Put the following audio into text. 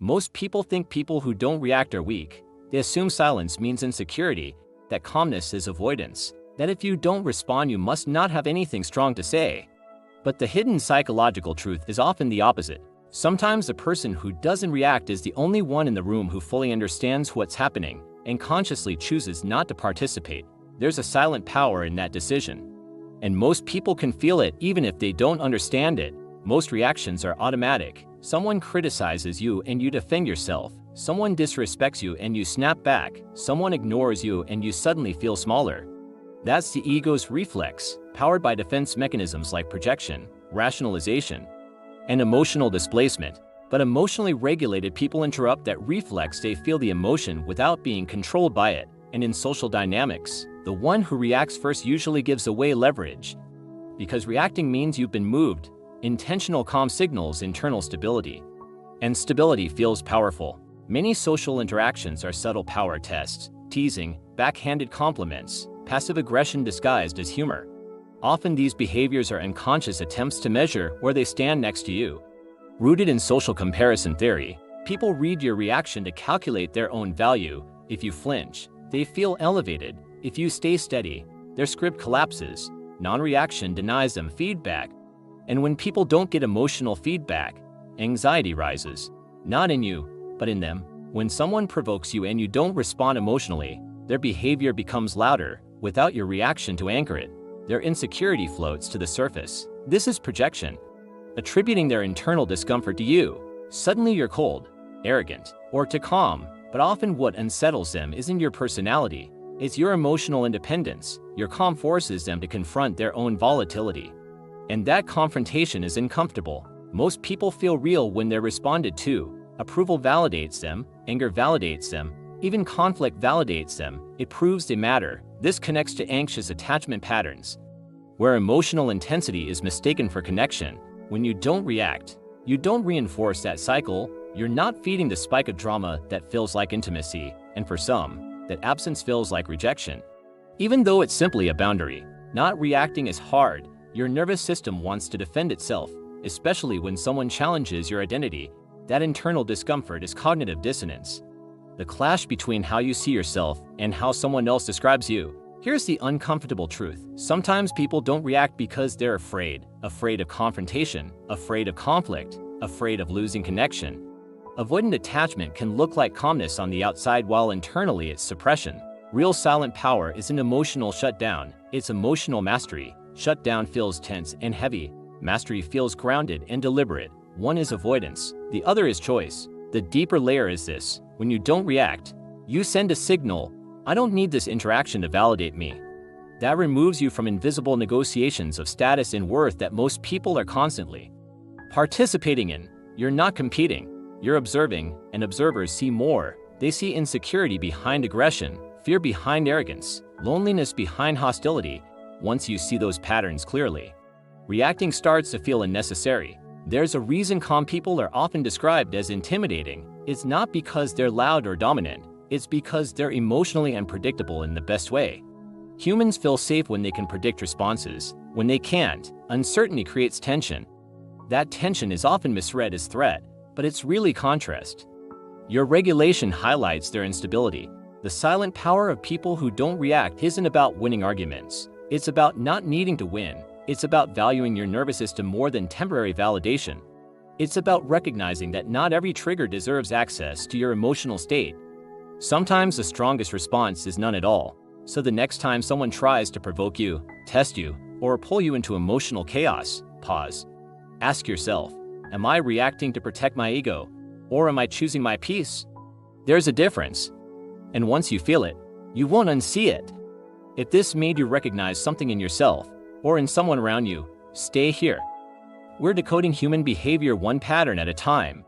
Most people think people who don't react are weak. They assume silence means insecurity, that calmness is avoidance, that if you don't respond you must not have anything strong to say. But the hidden psychological truth is often the opposite. Sometimes the person who doesn't react is the only one in the room who fully understands what's happening and consciously chooses not to participate. There's a silent power in that decision. And most people can feel it even if they don't understand it. Most reactions are automatic. Someone criticizes you and you defend yourself. Someone disrespects you and you snap back. Someone ignores you and you suddenly feel smaller. That's the ego's reflex, powered by defense mechanisms like projection, rationalization, and emotional displacement. But emotionally regulated people interrupt that reflex. They feel the emotion without being controlled by it. And in social dynamics, the one who reacts first usually gives away leverage. Because reacting means you've been moved. Intentional calm signals internal stability. And stability feels powerful. Many social interactions are subtle power tests: teasing, backhanded compliments, passive aggression disguised as humor. Often these behaviors are unconscious attempts to measure where they stand next to you. Rooted in social comparison theory, people read your reaction to calculate their own value. If you flinch, they feel elevated. If you stay steady, their script collapses. Non-reaction denies them feedback. And when people don't get emotional feedback, anxiety rises. Not in you, but in them. When someone provokes you and you don't respond emotionally, their behavior becomes louder. Without your reaction to anchor it, their insecurity floats to the surface. This is projection, attributing their internal discomfort to you. Suddenly you're cold, arrogant, or too calm. But often what unsettles them isn't your personality, it's your emotional independence. Your calm forces them to confront their own volatility. And that confrontation is uncomfortable. Most people feel real when they're responded to. Approval validates them, anger validates them, even conflict validates them. It proves they matter. This connects to anxious attachment patterns, where emotional intensity is mistaken for connection. When you don't react, you don't reinforce that cycle. You're not feeding the spike of drama that feels like intimacy, and for some, that absence feels like rejection. Even though it's simply a boundary, not reacting is hard. Your nervous system wants to defend itself, especially when someone challenges your identity. That internal discomfort is cognitive dissonance, the clash between how you see yourself and how someone else describes you. Here's the uncomfortable truth. Sometimes people don't react because they're afraid of confrontation, afraid of conflict, afraid of losing connection. Avoidant attachment can look like calmness on the outside while internally it's suppression. Real silent power isn't emotional shutdown, it's emotional mastery. Shutdown feels tense and heavy. Mastery feels grounded and deliberate. One is avoidance, the other is choice. The deeper layer is this: when you don't react, you send a signal, I don't need this interaction to validate me. That removes you from invisible negotiations of status and worth that most people are constantly participating in. You're not competing. You're observing, and observers see more. They see insecurity behind aggression, fear behind arrogance, loneliness behind hostility. Once you see those patterns clearly, reacting starts to feel unnecessary. There's a reason calm people are often described as intimidating. It's not because they're loud or dominant, it's because they're emotionally unpredictable in the best way. Humans feel safe when they can predict responses. When they can't, uncertainty creates tension. That tension is often misread as threat, but it's really contrast. Your regulation highlights their instability. The silent power of people who don't react isn't about winning arguments. It's about not needing to win. It's about valuing your nervous system more than temporary validation. It's about recognizing that not every trigger deserves access to your emotional state. Sometimes the strongest response is none at all. So the next time someone tries to provoke you, test you, or pull you into emotional chaos, pause. Ask yourself, am I reacting to protect my ego, or am I choosing my peace? There's a difference. And once you feel it, you won't unsee it. If this made you recognize something in yourself, or in someone around you, stay here. We're decoding human behavior one pattern at a time.